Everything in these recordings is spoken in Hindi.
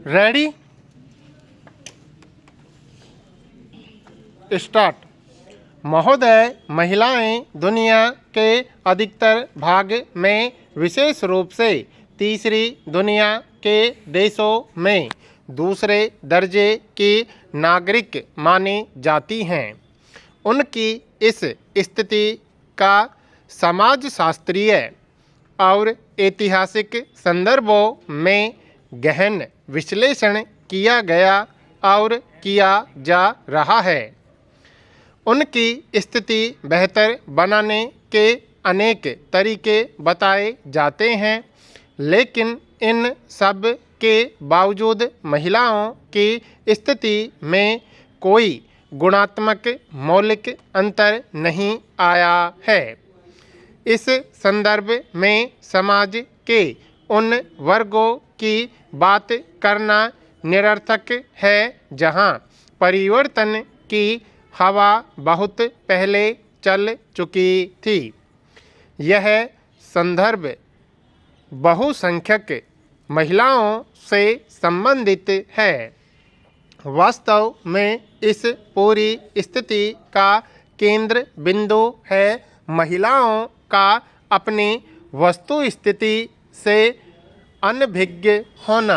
Ready start. महोदय, महिलाएं दुनिया के अधिकतर भाग में, विशेष रूप से तीसरी दुनिया के देशों में, दूसरे दर्जे की नागरिक मानी जाती हैं। उनकी इस स्थिति का समाजशास्त्रीय और ऐतिहासिक संदर्भों में गहन विश्लेषण किया गया और किया जा रहा है। उनकी स्थिति बेहतर बनाने के अनेक तरीके बताए जाते हैं, लेकिन इन सब के बावजूद महिलाओं की स्थिति में कोई गुणात्मक मौलिक अंतर नहीं आया है। इस संदर्भ में समाज के उन वर्गों की बात करना निरर्थक है जहां परिवर्तन की हवा बहुत पहले चल चुकी थी। यह संदर्भ बहुसंख्यक महिलाओं से संबंधित है। वास्तव में इस पूरी स्थिति का केंद्र बिंदु है महिलाओं का अपनी वस्तु स्थिति से अनभिज्ञ होना।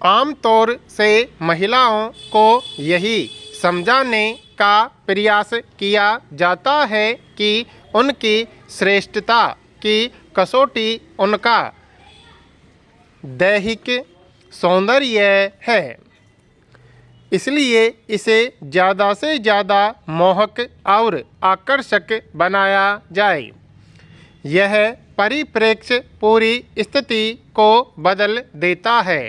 आमतौर से महिलाओं को यही समझाने का प्रयास किया जाता है कि उनकी श्रेष्ठता की कसौटी उनका दैहिक सौंदर्य है, इसलिए इसे ज़्यादा से ज़्यादा मोहक और आकर्षक बनाया जाए। यह परिप्रेक्ष्य पूरी स्थिति को बदल देता है।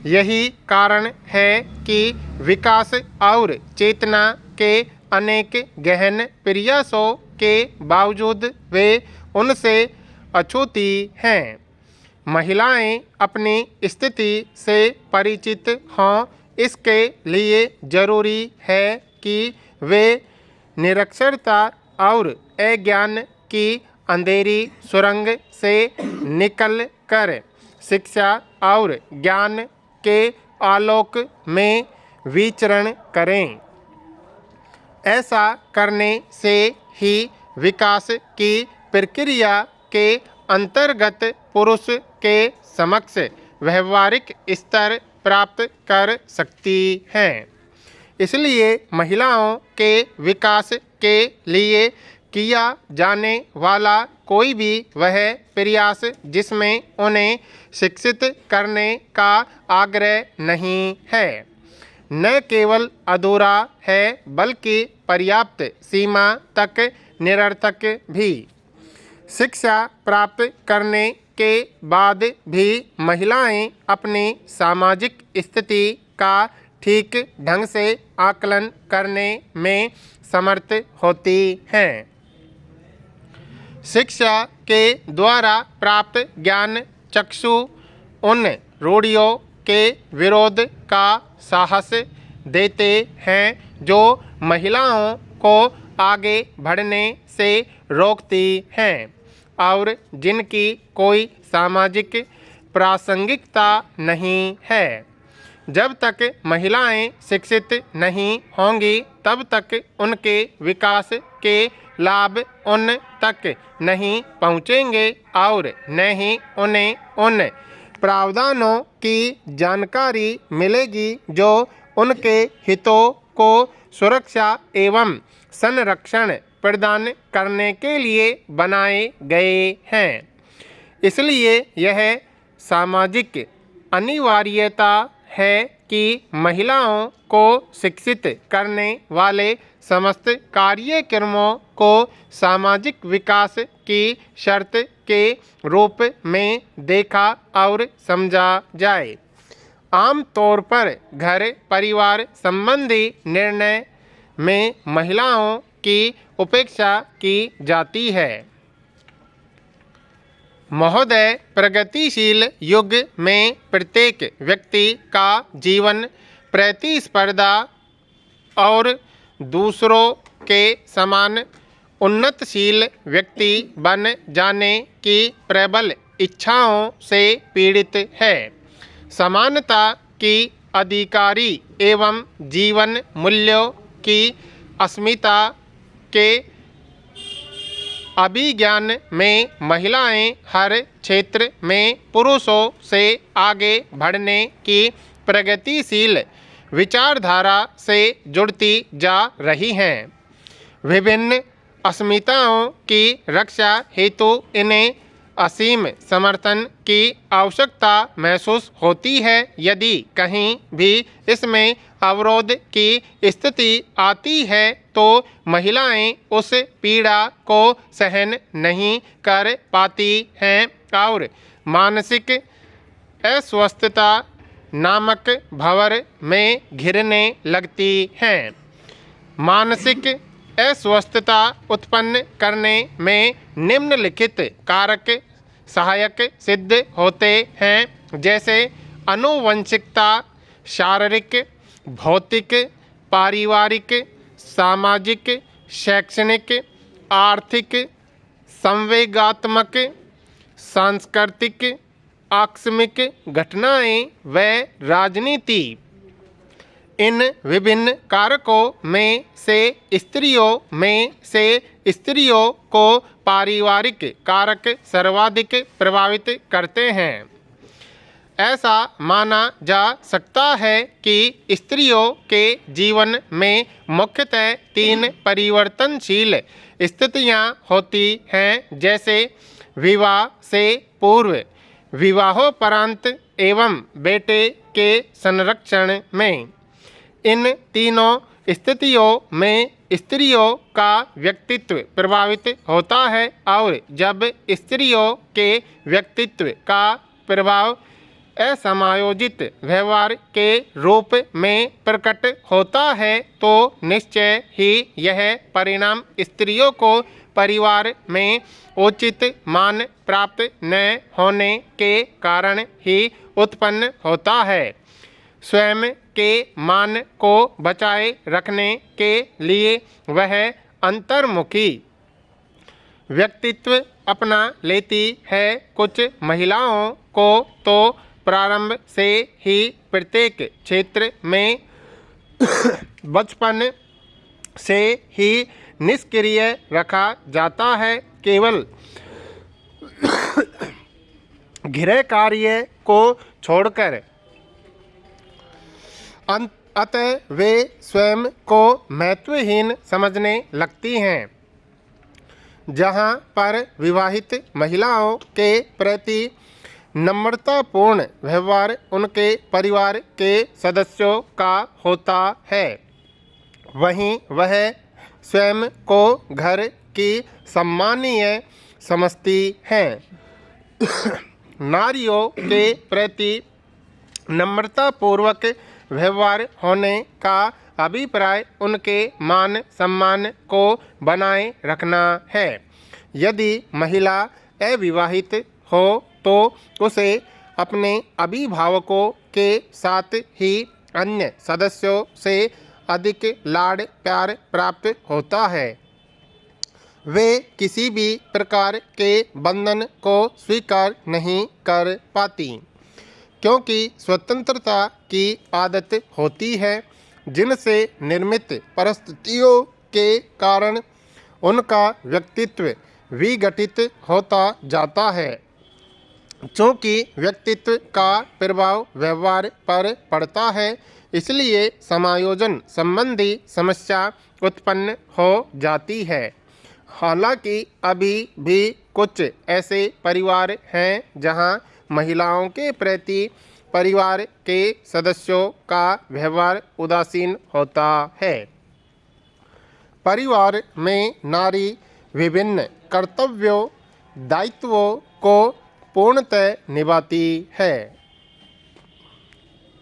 यही कारण है कि विकास और चेतना के अनेक गहन प्रयासों के बावजूद वे उनसे अछूती हैं। महिलाएं अपनी स्थिति से परिचित हों, इसके लिए जरूरी है कि वे निरक्षरता और अज्ञान की अंधेरी सुरंग से निकल कर शिक्षा और ज्ञान के आलोक में विचरण करें। ऐसा करने से ही विकास की प्रक्रिया के अंतर्गत पुरुष के समक्ष व्यवहारिक स्तर प्राप्त कर सकती हैं। इसलिए महिलाओं के विकास के लिए किया जाने वाला कोई भी वह प्रयास जिसमें उन्हें शिक्षित करने का आग्रह नहीं है, न केवल अधूरा है बल्कि पर्याप्त सीमा तक निरर्थक भी। शिक्षा प्राप्त करने के बाद भी महिलाएं अपनी सामाजिक स्थिति का ठीक ढंग से आकलन करने में समर्थ होती हैं। शिक्षा के द्वारा प्राप्त ज्ञान चक्षु उन रूढ़ियों के विरोध का साहस देते हैं जो महिलाओं को आगे बढ़ने से रोकती हैं और जिनकी कोई सामाजिक प्रासंगिकता नहीं है। जब तक महिलाएं शिक्षित नहीं होंगी तब तक उनके विकास के लाभ उन तक नहीं पहुँचेंगे और न ही उन्हें उन प्रावधानों की जानकारी मिलेगी जो उनके हितों को सुरक्षा एवं संरक्षण प्रदान करने के लिए बनाए गए हैं। इसलिए यह सामाजिक अनिवार्यता है कि महिलाओं को शिक्षित करने वाले समस्त कार्यक्रमों को सामाजिक विकास की शर्त के रूप में देखा और समझा जाए। आम तौर पर घर परिवार संबंधी निर्णय में महिलाओं की उपेक्षा की जाती है। महोदय, प्रगतिशील युग में प्रत्येक व्यक्ति का जीवन प्रतिस्पर्धा और दूसरों के समान उन्नतशील व्यक्ति बन जाने की प्रबल इच्छाओं से पीड़ित है। समानता की अधिकारी एवं जीवन मूल्यों की अस्मिता के अभिज्ञान में महिलाएं हर क्षेत्र में पुरुषों से आगे बढ़ने की प्रगतिशील विचारधारा से जुड़ती जा रही हैं। विभिन्न अस्मिताओं की रक्षा हेतु इन्हें असीम समर्थन की आवश्यकता महसूस होती है। यदि कहीं भी इसमें अवरोध की स्थिति आती है तो महिलाएं उस पीड़ा को सहन नहीं कर पाती हैं और मानसिक अस्वस्थता नामक भंवर में घिरने लगती हैं। मानसिक अस्वस्थता उत्पन्न करने में निम्नलिखित कारक सहायक सिद्ध होते हैं, जैसे आनुवंशिकता, शारीरिक, भौतिक, पारिवारिक, सामाजिक, शैक्षणिक, आर्थिक, संवेगात्मक, सांस्कृतिक, आकस्मिक घटनाएं व राजनीति। इन विभिन्न कारकों में से स्त्रियों को पारिवारिक कारक सर्वाधिक प्रभावित करते हैं। ऐसा माना जा सकता है कि स्त्रियों के जीवन में मुख्यतः 3 परिवर्तनशील स्थितियां होती हैं, जैसे विवाह से पूर्व, विवाहोपरांत एवं बेटे के संरक्षण में। इन तीनों स्थितियों में स्त्रियों का व्यक्तित्व प्रभावित होता है और जब स्त्रियों के व्यक्तित्व का प्रभाव असमायोजित व्यवहार के रूप में प्रकट होता है तो निश्चय ही यह परिणाम स्त्रियों को परिवार में उचित मान प्राप्त न होने के कारण ही उत्पन्न होता है। स्वयं के मान को बचाए रखने के लिए वह अंतर्मुखी व्यक्तित्व अपना लेती है। कुछ महिलाओं को तो प्रारंभ से ही प्रत्येक क्षेत्र में बचपन से ही निष्क्रिय रखा जाता है। केवल गृह कार्य को छोड़कर अतः वे स्वयं को महत्वहीन समझने लगती हैं। जहाँ पर विवाहित महिलाओं के प्रति नम्रतापूर्ण व्यवहार उनके परिवार के सदस्यों का होता है, वहीं वह स्वयं को घर की सम्मानीय समझती हैं। नारियों के प्रति नम्रतापूर्वक व्यवहार होने का अभिप्राय उनके मान सम्मान को बनाए रखना है। यदि महिला अविवाहित हो तो उसे अपने अभिभावकों के साथ ही अन्य सदस्यों से अधिक लाड़ प्यार प्राप्त होता है। वे किसी भी प्रकार के बंधन को स्वीकार नहीं कर पाती, क्योंकि स्वतंत्रता की आदत होती है, जिनसे निर्मित परिस्थितियों के कारण उनका व्यक्तित्व विघटित होता जाता है। चूँकि व्यक्तित्व का प्रभाव व्यवहार पर पड़ता है, इसलिए समायोजन संबंधी समस्या उत्पन्न हो जाती है। हालांकि अभी भी कुछ ऐसे परिवार हैं जहां महिलाओं के प्रति परिवार के सदस्यों का व्यवहार उदासीन होता है। परिवार में नारी विभिन्न कर्तव्यों दायित्वों को पूर्णतः निभाती है।